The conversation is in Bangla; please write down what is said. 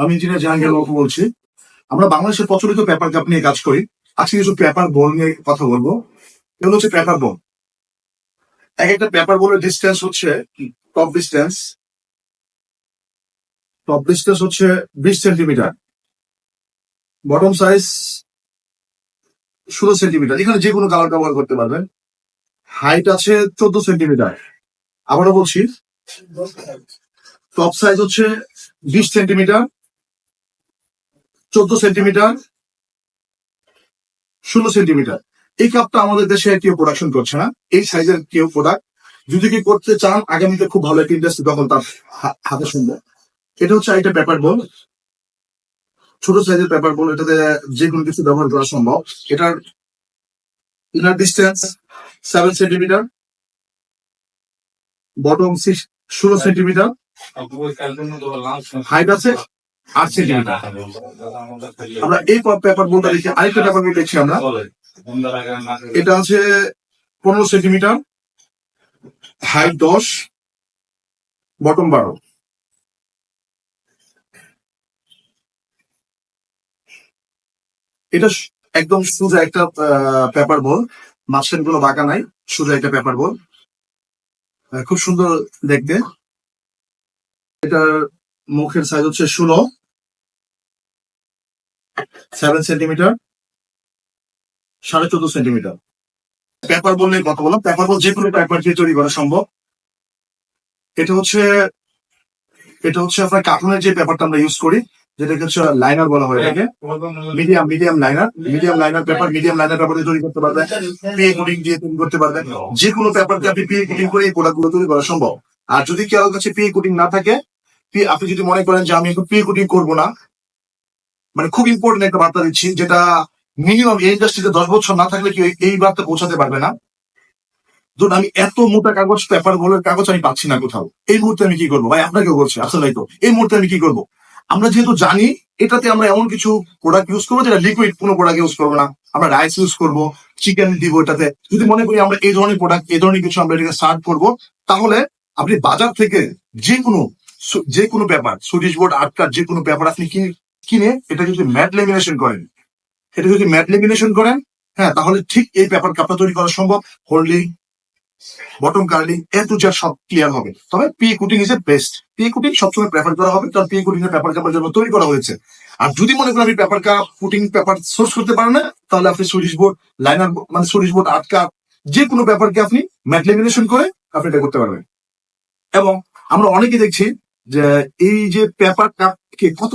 আমি ইঞ্জিনিয়ার জাহাঙ্গীর বাবু বলছি। আমরা বাংলাদেশের প্রচলিত পেপার কাপ নিয়ে কাজ করি। আজকে কিছু পেপার বল নিয়ে কথা বলবো। এগুলো হচ্ছে পেপার বল। এক একটা পেপার বলের ডিস্টেন্স হচ্ছে টপ ডিস্টেন্স টপ ডিস্টেন্স হচ্ছে 20 সেন্টিমিটার, বটম সাইজ 16 সেন্টিমিটার। এখানে যে কোনো কালার ব্যবহার করতে পারবেন। হাইট আছে 14 সেন্টিমিটার। আবারও বলছি, টপ সাইজ হচ্ছে 20 সেন্টিমিটার, 14 সেন্টিমিটার, 16 সেন্টিমিটার। এই কাপটা আমাদের দেশে কেউ প্রোডাকশন করছে না, এই সাইজের কেউ প্রোডাক্ট। যদি কেউ করতে চান, আগামীতে খুব ভালো একটা ইন্ডাস্ট্রি তখন তার হাতে শুনবে। এটা হচ্ছে একটা পেপার বল, ছোট সাইজের পেপার বল। এটাতে যে কোনো কিছু ব্যবহার করা সম্ভব। এটার inner distance 7 centimetre, bottom 16 centimetre, height আছে 8 সেন্টিমিটার। আমরা এই পেপার বলটা দেখি, আরেকটা পেপার বল দেখছি আমরা। এটা আছে 15 সেন্টিমিটার, হাইট 10, বটম 12। এটা একদম সোজা একটা পেপার বল, মাঝখান গুলো বাঁকা নাই, সোজা একটা পেপার বল। খুব সুন্দর দেখতে। এটার মুখের সাইজ হচ্ছে 7 সেন্টিমিটার, 14.5 সেন্টিমিটার। পেপার বল নিয়ে কথা বললাম। পেপার বল যে কোনো পেপার দিয়ে তৈরি করা সম্ভব। এটা হচ্ছে আপনার কার্টুনের যে পেপারটা আমরা ইউজ করি, যেটাকে হচ্ছে লাইনার বলা হয়। এটাকে মিডিয়াম লাইনার পেপার দিয়ে তৈরি করতে পারবেন। পে কোটিং দিয়ে তৈরি করতে পারবেন। যে কোনো পেপারকে আপনি পে কোটিং করে এই প্রোডাক্টগুলো তৈরি করা সম্ভব। আর যদি কারোর কাছে পে কোটিং না থাকে, আপনি যদি মনে করেন যে আমি এখন পে কোটিং করবো না, মানে খুব ইম্পর্টেন্ট একটা বার্তা দিচ্ছি, যেটা মিনিমাম এই ইন্ডাস্ট্রিতে 10 বছর না থাকলে কি এই বার্তা পৌঁছাতে পারবে না। ধরুন আমি এত মোটা কাগজ, পেপার বলের কাগজ আমি পাচ্ছি না কোথাও, এই মুহূর্তে আমি কি করবো? ভাই আপনাকেও বলছি, আসলে তো এই মুহূর্তে আমি কি করবো? আমরা যেহেতু জানি এটাতে আমরা এমন কিছু প্রোডাক্ট ইউজ করবো যেটা লিকুইড, কোনো প্রোডাক্ট ইউজ করবো না। আমরা রাইস ইউজ করবো, চিকেন দিব এটাতে। যদি মনে করি আমরা এই ধরনের প্রোডাক্ট, এই ধরনের কিছু আমরা এটাকে সার্ভ করবো, তাহলে আপনি বাজার থেকে যে কোনো paper, Swedish board, art card, যে কোনো পেপার আপনি কিনে এটা যদি ম্যাট লেমিনেশন করেন, হ্যাঁ, তাহলে ঠিক এই পেপার কাপটা তৈরি করা সম্ভব। হোল্ডিং, বটম কার্লিং, সব ক্লিয়ার হবে। তবে P coating is a best. P coating সবসময় প্রেফার করা হবে, কারণ পি কোটিং এর পেপার কাপের জন্য তৈরি করা হয়েছে। আর যদি মনে করেন আপনি paper cup coating paper source করতে পারেন না, তাহলে আপনি সুইডিশ বোর্ড, লাইনার, মানে সুইডিশ বোর্ড, আর্ট কাপ, যে কোনো পেপারকে আপনি ম্যাট লেমিনেশন করে আপনি এটা করতে পারবেন। এবং আমরা অনেকে দেখছি যে এই যে পেপার কাপকে কত